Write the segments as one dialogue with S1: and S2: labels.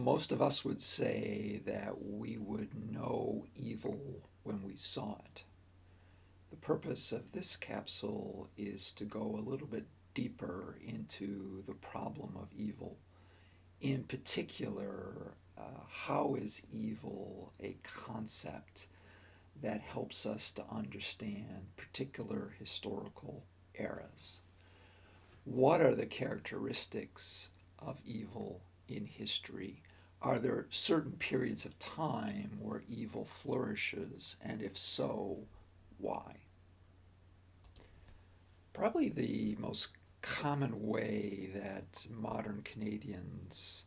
S1: Most of us would say that we would know evil when we saw it. The purpose of this capsule is to go a little bit deeper into the problem of evil. In particular, how is evil a concept that helps us to understand particular historical eras? What are the characteristics of evil in history? Are there certain periods of time where evil flourishes, and if so, why? Probably the most common way that modern Canadians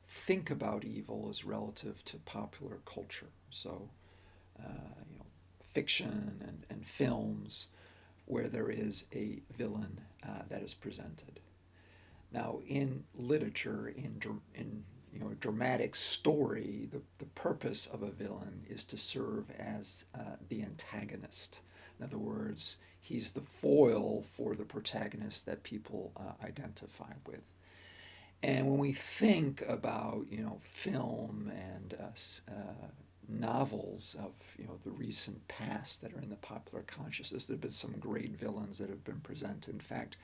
S1: think about evil is relative to popular culture. So, you know, fiction and films where there is a villain that is presented. Now, in literature, in dramatic story, the purpose of a villain is to serve as the antagonist. In other words, he's the foil for the protagonist that people identify with. And when we think about film and novels of the recent past that are in the popular consciousness, there have been some great villains that have been presented. In fact,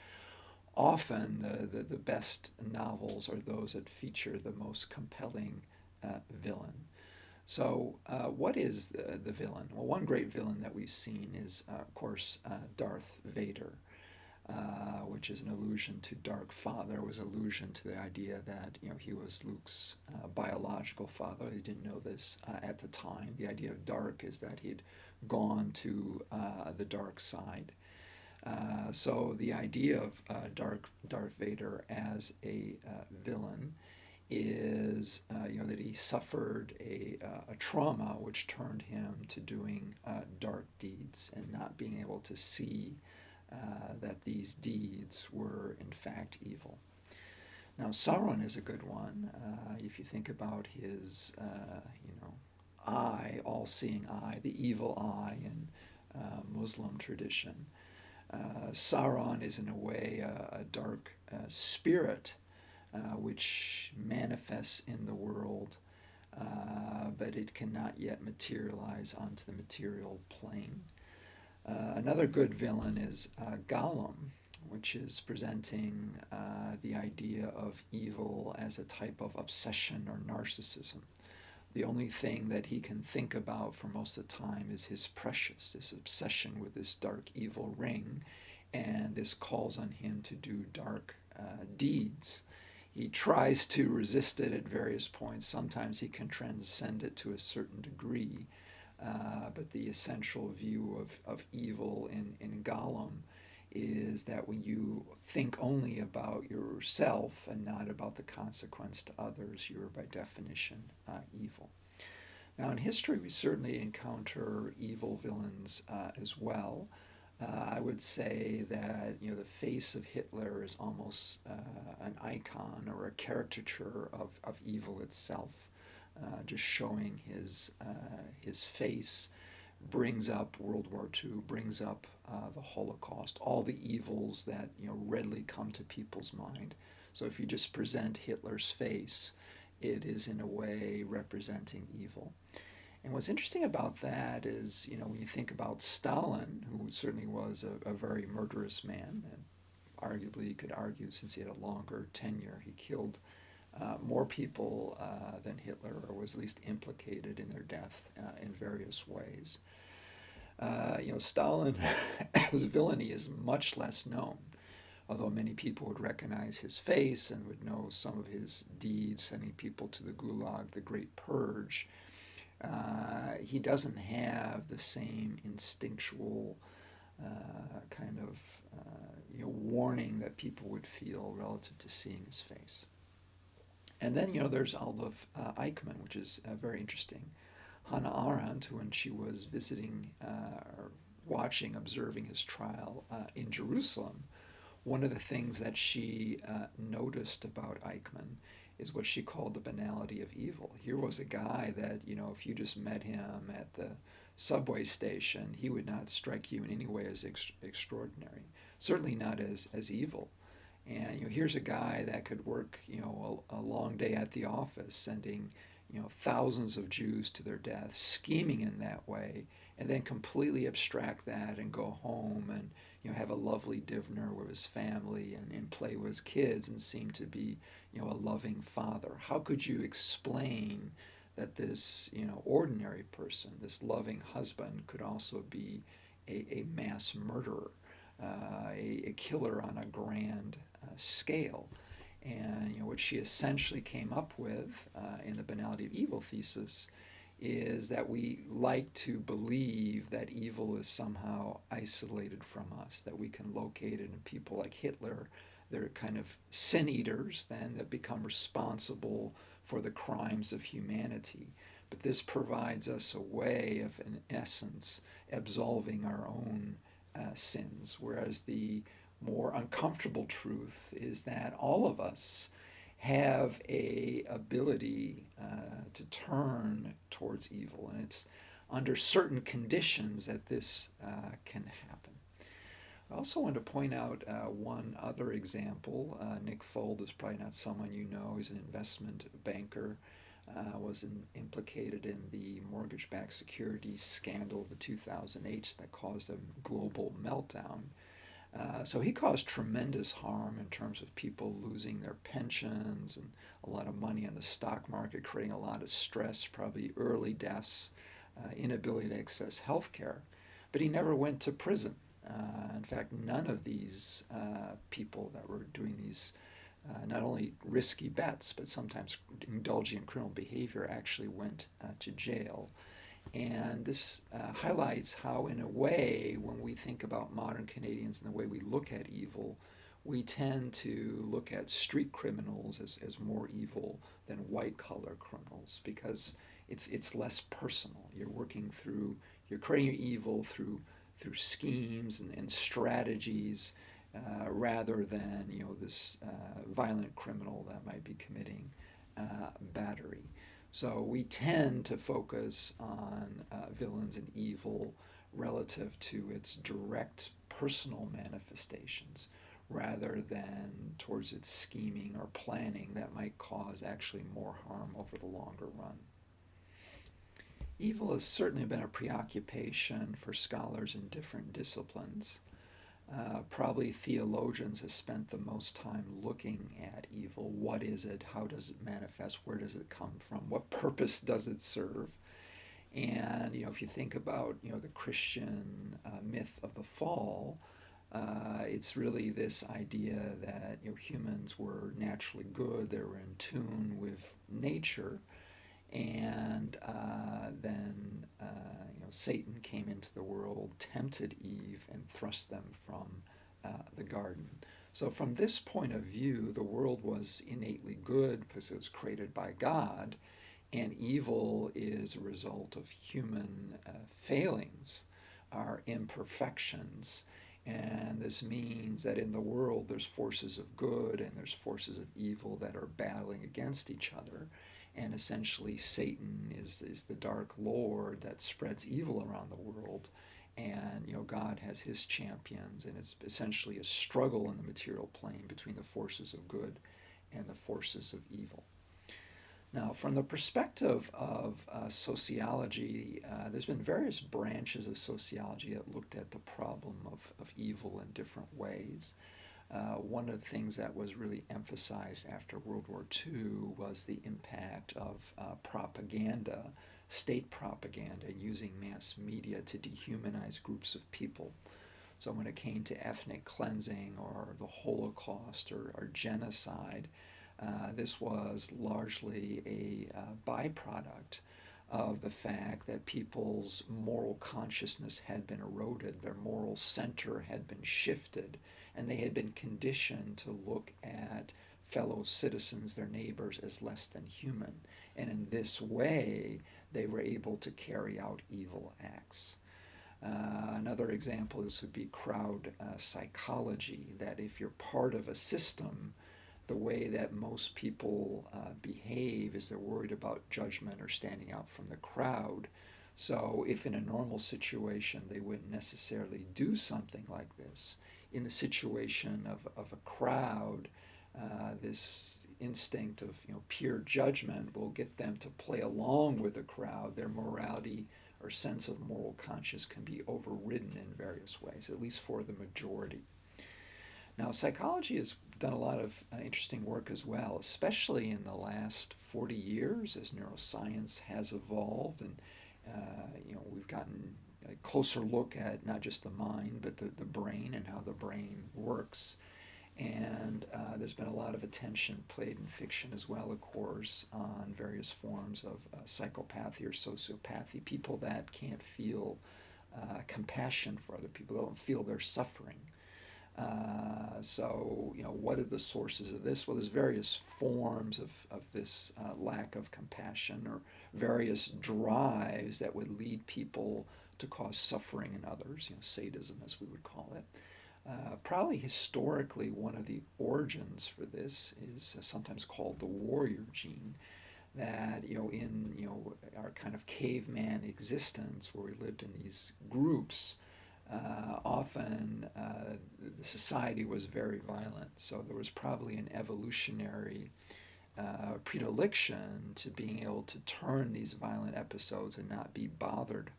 S1: often the best novels are those that feature the most compelling villain. So, what is the villain? Well, one great villain that we've seen is, of course, Darth Vader, which is an allusion to Dark Father. It was an allusion to the idea that he was Luke's biological father. He didn't know this at the time. The idea of dark is that he'd gone to the dark side. So the idea of Darth Vader as a villain is that he suffered a trauma which turned him to doing dark deeds and not being able to see that these deeds were in fact evil. Now Sauron is a good one. If you think about his eye, all-seeing eye, the evil eye in Muslim tradition. Sauron is in a way a dark spirit which manifests in the world, but it cannot yet materialize onto the material plane. Another good villain is Gollum, which is presenting the idea of evil as a type of obsession or narcissism. The only thing that he can think about for most of the time is his precious, this obsession with this dark evil ring, and this calls on him to do dark deeds. He tries to resist it at various points. Sometimes he can transcend it to a certain degree, but the essential view of evil in Gollum is that when you think only about yourself and not about the consequence to others, you're by definition evil. Now, in history, we certainly encounter evil villains as well. I would say that the face of Hitler is almost an icon or a caricature of evil itself. Just showing his face brings up World War II, brings up the Holocaust, all the evils that readily come to people's mind. So if you just present Hitler's face, it is in a way representing evil. And what's interesting about that is, when you think about Stalin, who certainly was a very murderous man, and arguably you could argue since he had a longer tenure, he killed more people than Hitler, or was at least implicated in their death in various ways. Stalin, his villainy is much less known, although many people would recognize his face and would know some of his deeds, sending people to the Gulag, the Great Purge. He doesn't have the same instinctual kind of warning that people would feel relative to seeing his face. And then, there's Adolf Eichmann, which is very interesting. Hannah Arendt, when she was visiting or watching, observing his trial in Jerusalem, one of the things that she noticed about Eichmann is what she called the banality of evil. Here was a guy that, if you just met him at the subway station, he would not strike you in any way as extraordinary, certainly not as evil. And here's a guy that could work a long day at the office, sending thousands of Jews to their death, scheming in that way, and then completely abstract that and go home and have a lovely dinner with his family and play with his kids and seem to be a loving father. How could you explain that this ordinary person, this loving husband, could also be a mass murderer, a killer on a grand scale? And what she essentially came up with in the banality of evil thesis is that we like to believe that evil is somehow isolated from us, that we can locate it in people like Hitler. They're kind of sin eaters then that become responsible for the crimes of humanity. But this provides us a way of, in essence, absolving our own sins, whereas the more uncomfortable truth is that all of us have a ability to turn towards evil, and it's under certain conditions that this can happen. I also want to point out one other example. Nick Fold is probably not someone you know. He's an investment banker, was implicated in the mortgage-backed securities scandal of the 2008 that caused a global meltdown. So he caused tremendous harm in terms of people losing their pensions and a lot of money in the stock market, creating a lot of stress, probably early deaths, inability to access health care. But he never went to prison. In fact, none of these people that were doing these not only risky bets, but sometimes indulging in criminal behavior actually went to jail. And this highlights how, in a way, when we think about modern Canadians and the way we look at evil, we tend to look at street criminals as more evil than white-collar criminals because it's less personal. You're creating your evil through schemes and strategies rather than this violent criminal that might be committing battery. So we tend to focus on villains and evil relative to its direct personal manifestations rather than towards its scheming or planning that might cause actually more harm over the longer run. Evil has certainly been a preoccupation for scholars in different disciplines. Probably theologians have spent the most time looking at evil. What is it? How does it manifest? Where does it come from? What purpose does it serve? And if you think about the Christian myth of the fall, it's really this idea that humans were naturally good. They were in tune with nature, and then Satan came into the world, tempted Eve, and thrust them from the garden. So from this point of view, the world was innately good because it was created by God, and evil is a result of human failings, our imperfections. And this means that in the world there's forces of good and there's forces of evil that are battling against each other. And essentially Satan is the dark lord that spreads evil around the world. And God has his champions, and it's essentially a struggle in the material plane between the forces of good and the forces of evil. Now, from the perspective of sociology, there's been various branches of sociology that looked at the problem of evil in different ways. One of the things that was really emphasized after World War II was the impact of propaganda, state propaganda, using mass media to dehumanize groups of people. So when it came to ethnic cleansing or the Holocaust or genocide, this was largely a byproduct of the fact that people's moral consciousness had been eroded, their moral center had been shifted, and they had been conditioned to look at fellow citizens, their neighbors, as less than human. And in this way, they were able to carry out evil acts. Another example, this would be crowd psychology, that if you're part of a system, the way that most people behave is they're worried about judgment or standing out from the crowd. So if in a normal situation they wouldn't necessarily do something like this, in the situation of a crowd, this instinct of pure judgment will get them to play along with the crowd. Their morality or sense of moral conscience can be overridden in various ways, at least for the majority. Now, psychology has done a lot of interesting work as well, especially in the last 40 years as neuroscience has evolved, and we've gotten a closer look at not just the mind, but the brain and how the brain works. And there's been a lot of attention played in fiction as well, of course, on various forms of psychopathy or sociopathy, people that can't feel compassion for other people, don't feel their suffering. What are the sources of this? Well, there's various forms of this lack of compassion, or various drives that would lead people to cause suffering in others, sadism as we would call it. Probably historically, one of the origins for this is sometimes called the warrior gene. That in our kind of caveman existence, where we lived in these groups, often the society was very violent. So there was probably an evolutionary predilection to being able to turn these violent episodes and not be bothered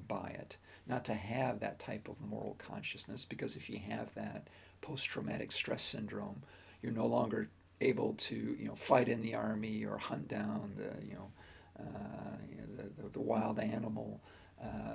S1: by it, not to have that type of moral consciousness, because if you have that post-traumatic stress syndrome, you're no longer able to fight in the army or hunt down the wild animal.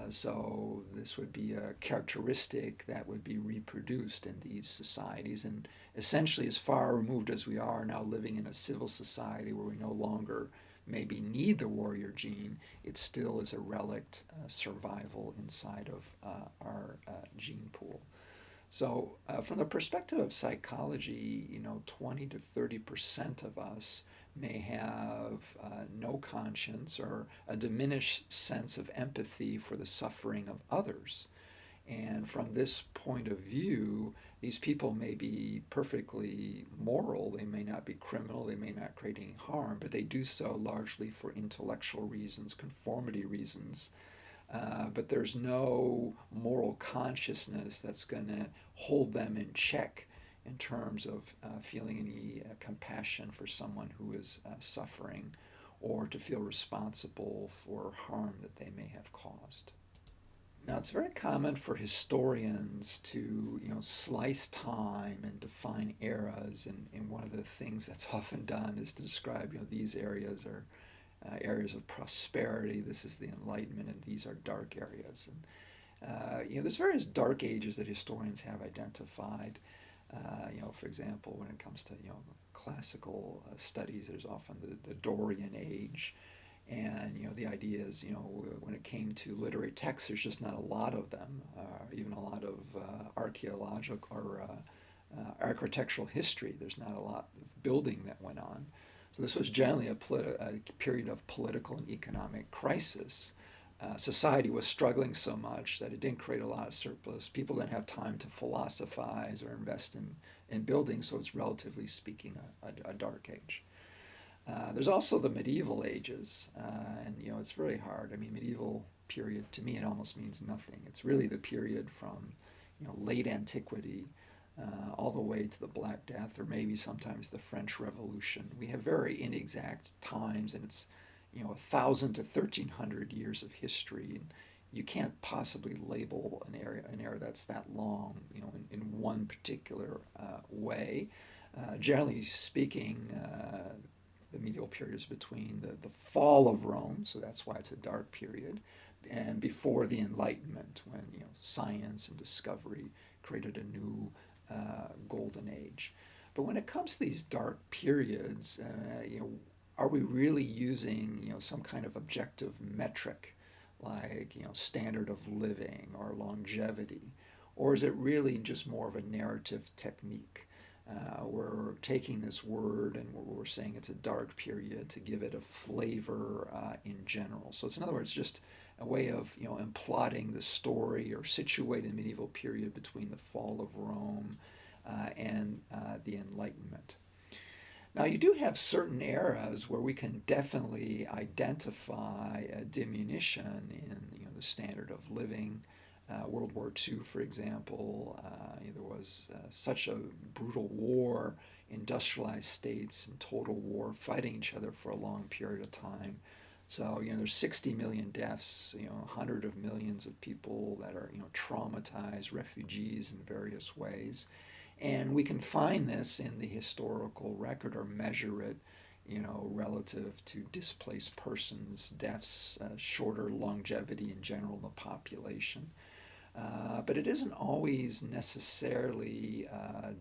S1: So this would be a characteristic that would be reproduced in these societies. And essentially, as far removed as we are now, living in a civil society where we no longer maybe need the warrior gene, it still is a relict survival inside of our gene pool. So from the perspective of psychology, 20 to 30% of us may have no conscience or a diminished sense of empathy for the suffering of others. And from this point of view, these people may be perfectly moral, they may not be criminal, they may not create any harm, but they do so largely for intellectual reasons, conformity reasons. But there's no moral consciousness that's going to hold them in check in terms of feeling any compassion for someone who is suffering, or to feel responsible for harm that they may have caused. Now, it's very common for historians to, slice time and define eras, and one of the things that's often done is to describe, these areas are areas of prosperity. This is the Enlightenment, and these are dark areas. And there's various dark ages that historians have identified. For example, when it comes to classical studies, there's often the Dorian Age. And the idea is, when it came to literary texts, there's just not a lot of them, even a lot of archaeological or architectural history. There's not a lot of building that went on. So this was generally a period of political and economic crisis. Society was struggling so much that it didn't create a lot of surplus. People didn't have time to philosophize or invest in building, so it's relatively speaking a dark age. There's also the medieval ages, and it's very hard. I mean, medieval period, to me, it almost means nothing. It's really the period from late antiquity all the way to the Black Death, or maybe sometimes the French Revolution. We have very inexact times, and it's 1,000 to 1,300 years of history, and you can't possibly label an era that's that long, in one particular way. Generally speaking, the medieval period is between the fall of Rome, so that's why it's a dark period, and before the Enlightenment, when science and discovery created a new golden age. But when it comes to these dark periods, are we really using some kind of objective metric, like standard of living or longevity, or is it really just more of a narrative technique? We're taking this word and we're saying it's a dark period to give it a flavor in general. So it's, in other words, just a way of plotting the story or situating the medieval period between the fall of Rome and the Enlightenment. Now, you do have certain eras where we can definitely identify a diminution in the standard of living, World War II, for example, there was such a brutal war, industrialized states in total war, fighting each other for a long period of time. So, there's 60 million deaths, 100 of millions of people that are, traumatized, refugees in various ways. And we can find this in the historical record or measure it, relative to displaced persons, deaths, shorter longevity in general in the population. But it isn't always necessarily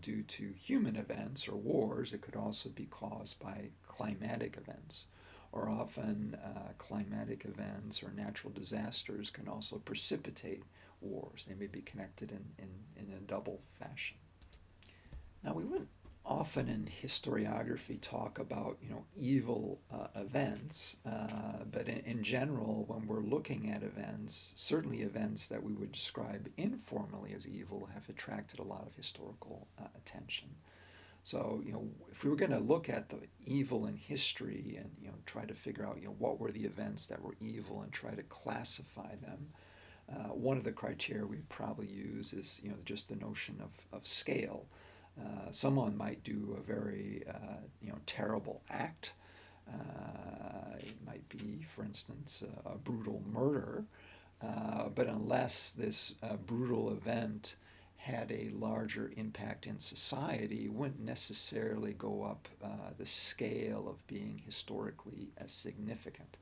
S1: due to human events or wars. It could also be caused by climatic events. Or often climatic events or natural disasters can also precipitate wars. They may be connected in a double fashion. Now, we wouldn't often in historiography talk about evil events, but in general, when we're looking at events, certainly events that we would describe informally as evil have attracted a lot of historical attention. So, if we were going to look at the evil in history and try to figure out what were the events that were evil and try to classify them, one of the criteria we'd probably use is just the notion of scale. Someone might do a very terrible act. It might be, for instance, a brutal murder, but unless this brutal event had a larger impact in society, it wouldn't necessarily go up the scale of being historically as significant.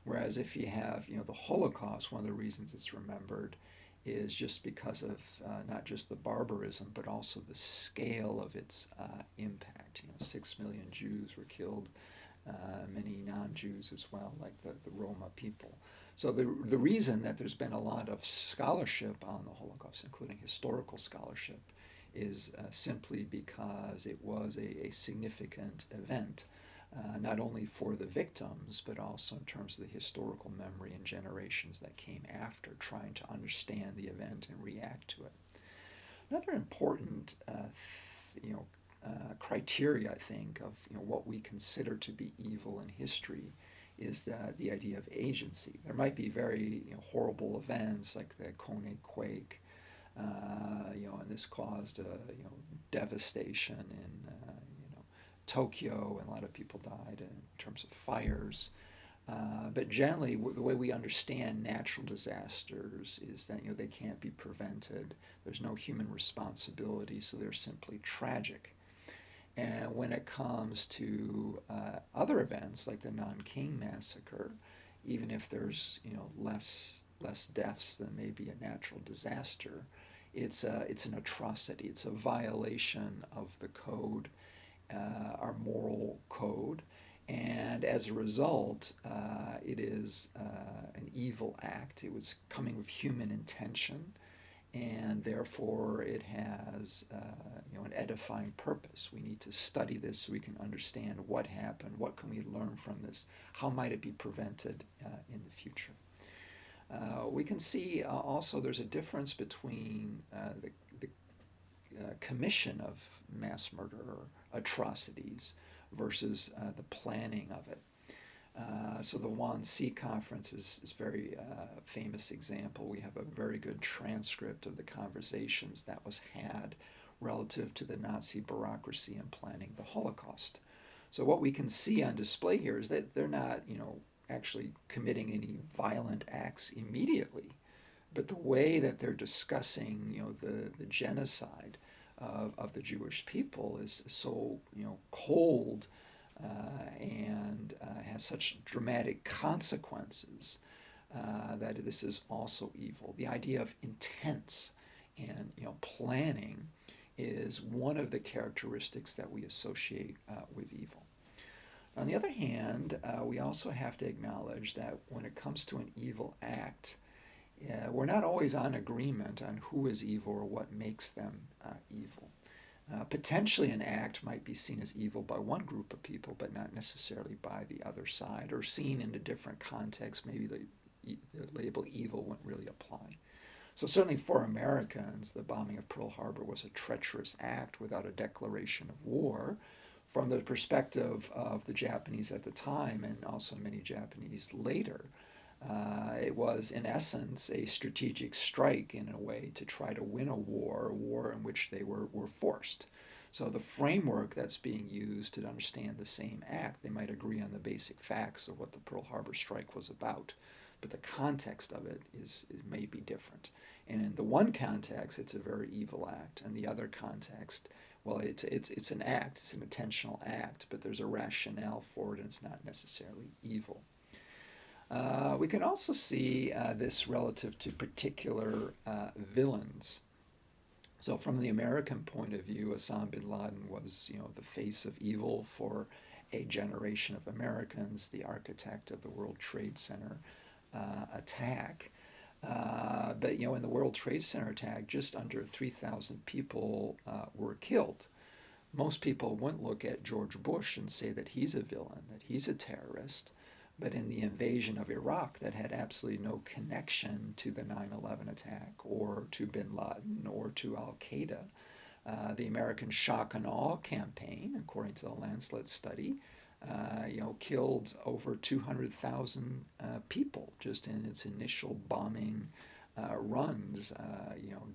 S1: Whereas if you have the Holocaust, one of the reasons it's remembered is just because of not just the barbarism, but also the scale of its impact. 6 million Jews were killed, many non-Jews as well, like the Roma people. So the reason that there's been a lot of scholarship on the Holocaust, including historical scholarship, is simply because it was a significant event, not only for the victims, but also in terms of the historical memory and generations that came after, trying to understand the event and react to it. Another important criteria, I think, of what we consider to be evil in history is the idea of agency. There might be very horrible events like the Kone quake, and this caused devastation in Tokyo, and a lot of people died in terms of fires. But generally, the way we understand natural disasters is that they can't be prevented. There's no human responsibility, so they're simply tragic. And when it comes to other events like the Nanking massacre, even if there's less deaths than maybe a natural disaster, it's an atrocity. It's a violation of the code, our moral code, and as a result, it is an evil act. It was coming with human intention, and therefore it has an edifying purpose. We need to study this so we can understand what happened, what can we learn from this, how might it be prevented in the future. We can see also there's a difference between the commission of mass murder or atrocities versus the planning of it. So the Wannsee Conference is a very famous example. We have a very good transcript of the conversations that was had relative to the Nazi bureaucracy in planning the Holocaust. So what we can see on display here is that they're not, actually committing any violent acts immediately, but the way that they're discussing, the genocide of the Jewish people is so, cold and has such dramatic consequences that this is also evil. The idea of intents and planning is one of the characteristics that we associate with evil. On the other hand, we also have to acknowledge that when it comes to an evil act, we're not always on agreement on who is evil or what makes them evil. Potentially an act might be seen as evil by one group of people, but not necessarily by the other side, or seen in a different context. Maybe the label evil wouldn't really apply. So certainly for Americans, the bombing of Pearl Harbor was a treacherous act without a declaration of war. From the perspective of the Japanese at the time, and also many Japanese later, It was, in essence, a strategic strike in a way to try to win a war in which they were forced. So the framework that's being used to understand the same act, they might agree on the basic facts of what the Pearl Harbor strike was about, but the context of it may be different. And in the one context, it's a very evil act, and the other context, well, it's an act, it's an intentional act, but there's a rationale for it, and it's not necessarily evil. We can also see this relative to particular villains. So, from the American point of view, Osama bin Laden was, the face of evil for a generation of Americans, the architect of the World Trade Center attack. But in the World Trade Center attack, just under 3,000 people were killed. Most people wouldn't look at George Bush and say that he's a villain, that he's a terrorist. But in the invasion of Iraq, that had absolutely no connection to the 9/11 attack or to bin Laden or to Al Qaeda. The American shock and awe campaign, according to the Lancet study, killed over 200,000 people just in its initial bombing runs,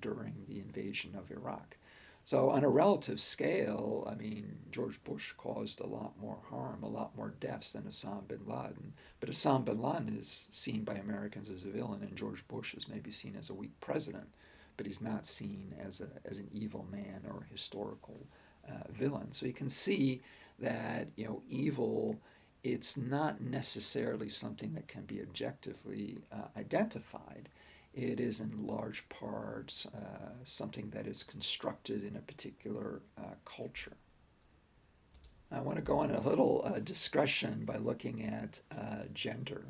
S1: during the invasion of Iraq. So on a relative scale, I mean, George Bush caused a lot more harm, a lot more deaths than Osama bin Laden. But Osama bin Laden is seen by Americans as a villain, and George Bush is maybe seen as a weak president, but he's not seen as an evil man or a historical villain. So you can see that evil, it's not necessarily something that can be objectively identified. It is in large parts something that is constructed in a particular culture. I want to go on a little discussion by looking at gender,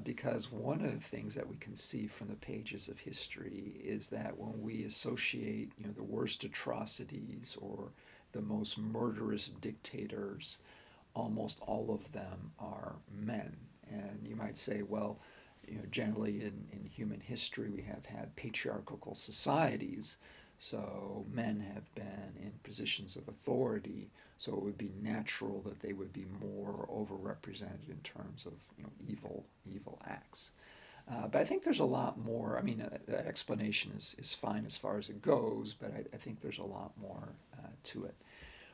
S1: because one of the things that we can see from the pages of history is that when we associate, the worst atrocities or the most murderous dictators, almost all of them are men. And you might say, well, generally in human history we have had patriarchal societies, so men have been in positions of authority, so it would be natural that they would be more overrepresented in terms of evil acts. But I think there's a lot more. I mean, that explanation is fine as far as it goes, but I think there's a lot more to it.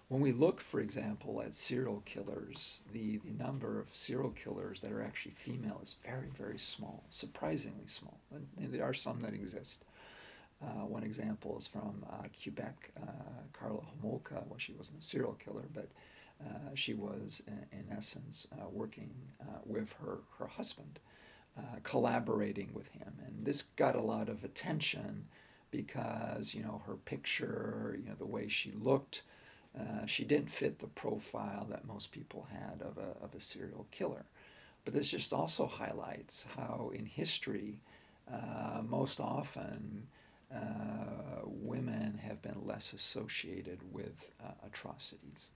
S1: When we look, for example, at serial killers, the number of serial killers that are actually female is very, very small, surprisingly small. And there are some that exist. One example is from Quebec, Carla Homolka. Well, she wasn't a serial killer, but she was, in essence, working with her husband, collaborating with him. And this got a lot of attention because, her picture, the way she looked, she didn't fit the profile that most people had of a serial killer. But this just also highlights how in history, most often, women have been less associated with atrocities.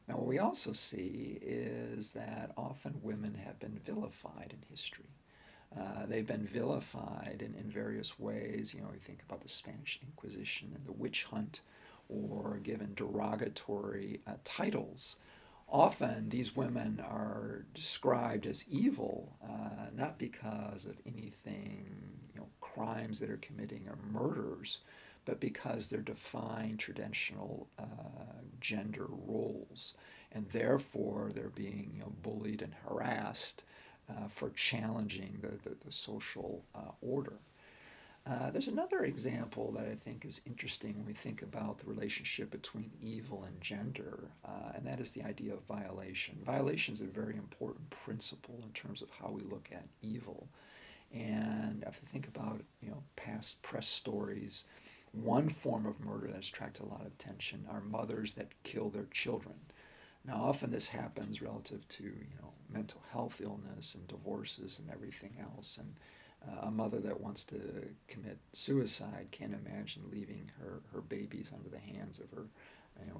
S1: Now, what we also see is that often women have been vilified in history. They've been vilified in various ways. You think about the Spanish Inquisition and the witch hunt, or given derogatory titles. Often these women are described as evil, not because of anything, crimes that are committing or murders, but because they're defying traditional gender roles, and therefore they're being bullied and harassed for challenging the social order. There's another example that I think is interesting when we think about the relationship between evil and gender, and that is the idea of violation. Violation is a very important principle in terms of how we look at evil. And if you think about past press stories, one form of murder that's attracted a lot of attention are mothers that kill their children. Now, often this happens relative to mental health illness and divorces and everything else, and a mother that wants to commit suicide can't imagine leaving her babies under the hands of her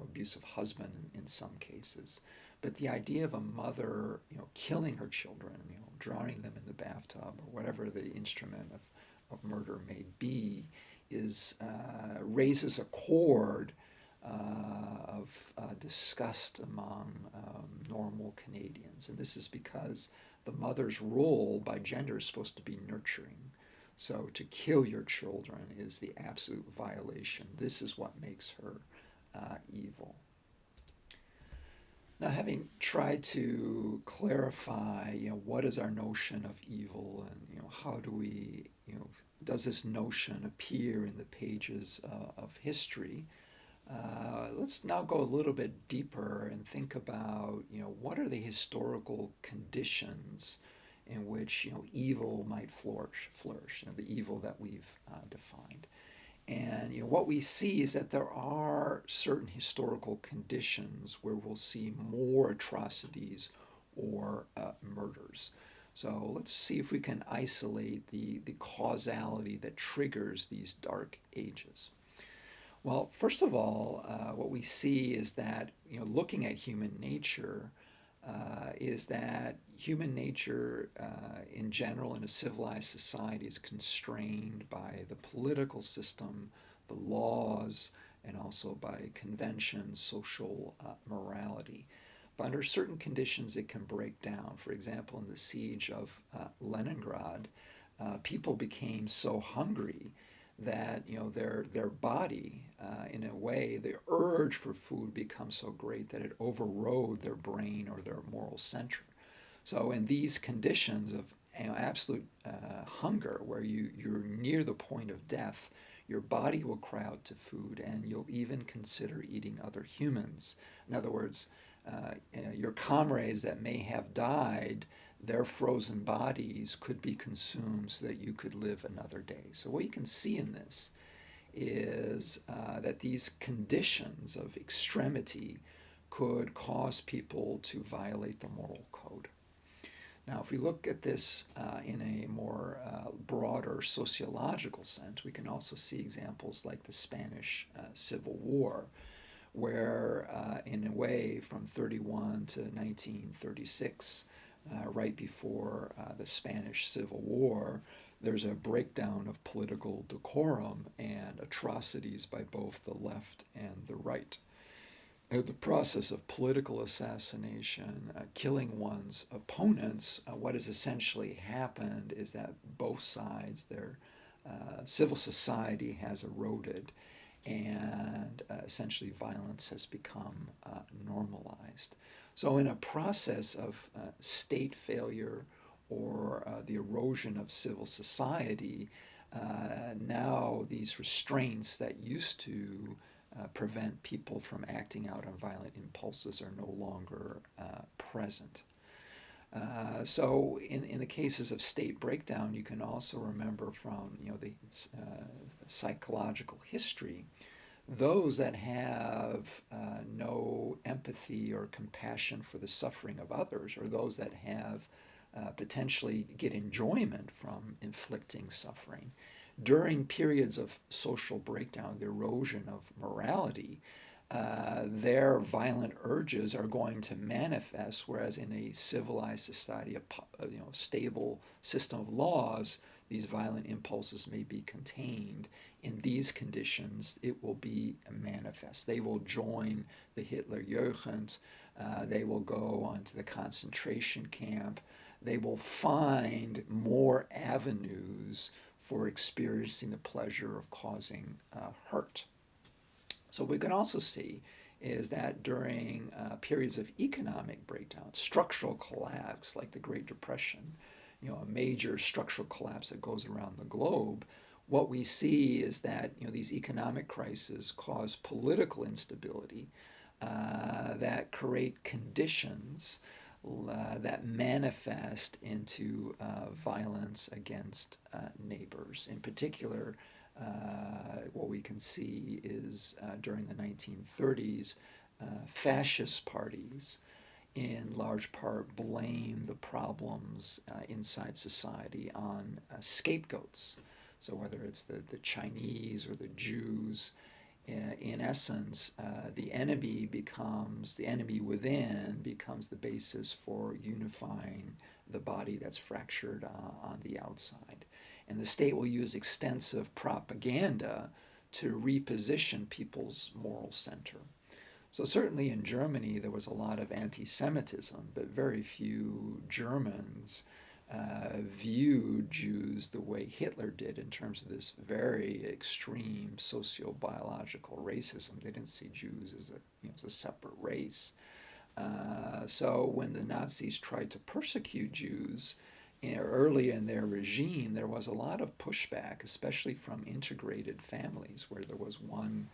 S1: abusive husband in some cases. But the idea of a mother killing her children, drowning them in the bathtub or whatever the instrument of murder may be, is raises a chord of disgust among normal Canadians. And this is because the mother's role by gender is supposed to be nurturing. So to kill your children is the absolute violation. This is what makes her evil. Now, having tried to clarify, what is our notion of evil, and how do we, does this notion appear in the pages of history? Let's now go a little bit deeper and think about, what are the historical conditions in which evil might flourish, the evil that we've defined. And what we see is that there are certain historical conditions where we'll see more atrocities or murders. So let's see if we can isolate the causality that triggers these dark ages. Well, first of all, what we see is that, looking at human nature, is that human nature in general in a civilized society is constrained by the political system, the laws, and also by convention, social morality. But under certain conditions, it can break down. For example, in the siege of Leningrad, people became so hungry that their body, in a way, the urge for food becomes so great that it overrode their brain or their moral center. So in these conditions of absolute hunger, where you're near the point of death, your body will cry out to food, and you'll even consider eating other humans. In other words, your comrades that may have died, their frozen bodies could be consumed so that you could live another day. So what you can see in this is that these conditions of extremity could cause people to violate the moral code. Now, if we look at this in a more broader sociological sense, we can also see examples like the Spanish Civil War, where in a way from 31 to 1936, right before the Spanish Civil War, there's a breakdown of political decorum and atrocities by both the left and the right. The process of political assassination, killing one's opponents, what has essentially happened is that both sides, their civil society has eroded, and essentially violence has become normalized. So in a process of state failure or the erosion of civil society, now these restraints that used to prevent people from acting out on violent impulses are no longer present. So in the cases of state breakdown, you can also remember from the psychological history, those that have no empathy or compassion for the suffering of others, or those that have potentially get enjoyment from inflicting suffering, during periods of social breakdown, the erosion of morality, their violent urges are going to manifest, whereas in a civilized society, a stable system of laws, these violent impulses may be contained. In these conditions, it will be manifest. They will join the Hitlerjugend. They will go onto the concentration camp. They will find more avenues for experiencing the pleasure of causing hurt. So what we can also see is that during periods of economic breakdown, structural collapse like the Great Depression, a major structural collapse that goes around the globe, what we see is that these economic crises cause political instability that create conditions that manifest into violence against neighbors. In particular, what we can see is during the 1930s, fascist parties in large part blame the problems inside society on scapegoats. So whether it's the Chinese or the Jews, in essence, the enemy within becomes the basis for unifying the body that's fractured on the outside. And the state will use extensive propaganda to reposition people's moral center. So certainly in Germany there was a lot of anti-Semitism, but very few Germans viewed Jews the way Hitler did in terms of this very extreme socio-biological racism. They didn't see Jews as as a separate race. So when the Nazis tried to persecute Jews early in their regime, there was a lot of pushback, especially from integrated families where there was one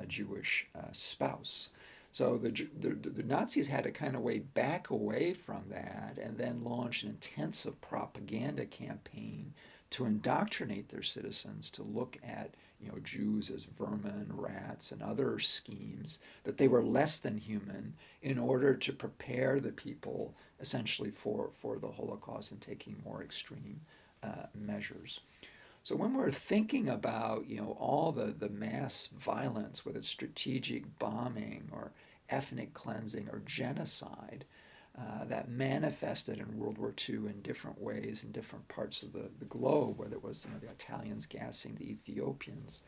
S1: Jewish spouse. So the Nazis had to kind of back away from that and then launch an intensive propaganda campaign to indoctrinate their citizens to look at Jews as vermin, rats, and other schemes, that they were less than human, in order to prepare the people essentially for the Holocaust and taking more extreme measures. So when we're thinking about all the mass violence, whether it's strategic bombing or ethnic cleansing or genocide, that manifested in World War II in different ways in different parts of the globe, whether it was the Italians gassing the Ethiopians,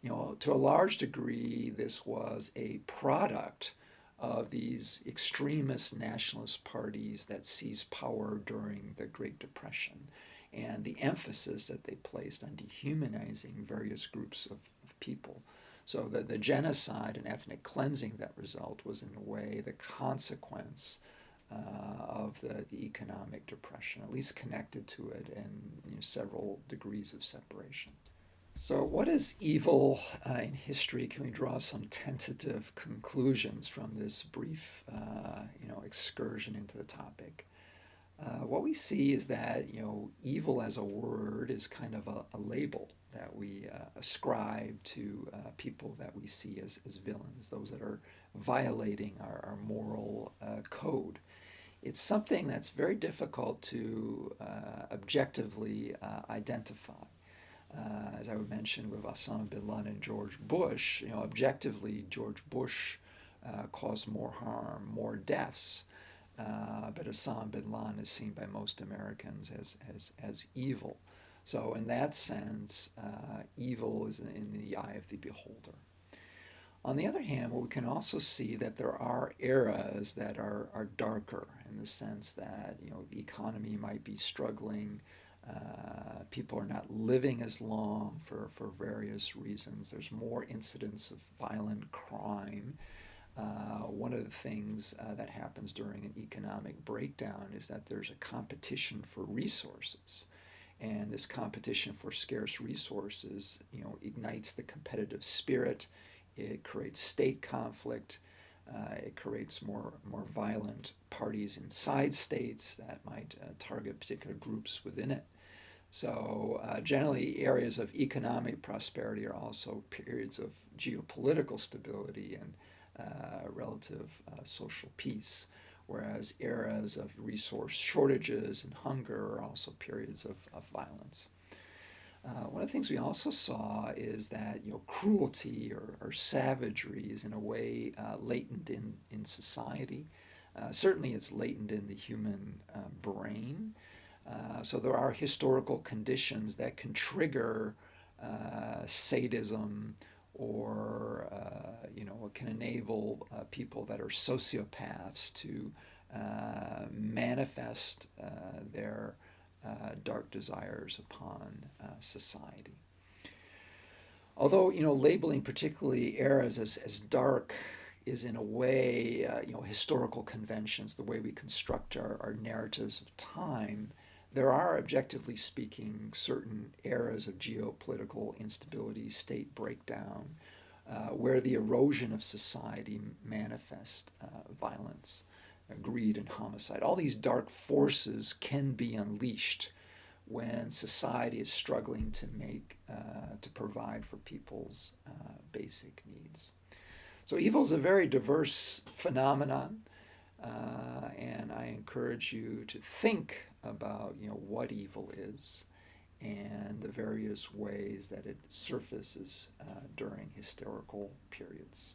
S1: to a large degree this was a product of these extremist nationalist parties that seized power during the Great Depression, and the emphasis that they placed on dehumanizing various groups of people. So the genocide and ethnic cleansing that result was in a way the consequence of the economic depression, at least connected to it, and several degrees of separation. So what is evil in history? Can we draw some tentative conclusions from this brief excursion into the topic? What we see is that evil as a word is kind of a label that we ascribe to people that we see as villains, those that are violating our moral code. It's something that's very difficult to objectively identify. As I would mention with Osama bin Laden and George Bush, objectively George Bush caused more harm, more deaths. But Osama bin Laden is seen by most Americans as evil. So in that sense, evil is in the eye of the beholder. On the other hand, we can also see that there are eras that are darker, in the sense that the economy might be struggling, people are not living as long for various reasons. There's more incidents of violent crime. One of the things that happens during an economic breakdown is that there's a competition for resources. And this competition for scarce resources, ignites the competitive spirit. It creates state conflict. It creates more violent parties inside states that might target particular groups within it. So generally, areas of economic prosperity are also periods of geopolitical stability and relative social peace, whereas eras of resource shortages and hunger are also periods of violence. One of the things we also saw is that cruelty or savagery is in a way latent in society. Certainly it's latent in the human brain. So there are historical conditions that can trigger sadism, or can enable people that are sociopaths to manifest their dark desires upon society. Although labeling particularly eras as dark is in a way historical conventions, the way we construct our narratives of time, there are, objectively speaking, certain eras of geopolitical instability, state breakdown, where the erosion of society manifests violence, greed, and homicide. All these dark forces can be unleashed when society is struggling to provide for people's basic needs. So evil is a very diverse phenomenon, and I encourage you to think about what evil is and the various ways that it surfaces during historical periods.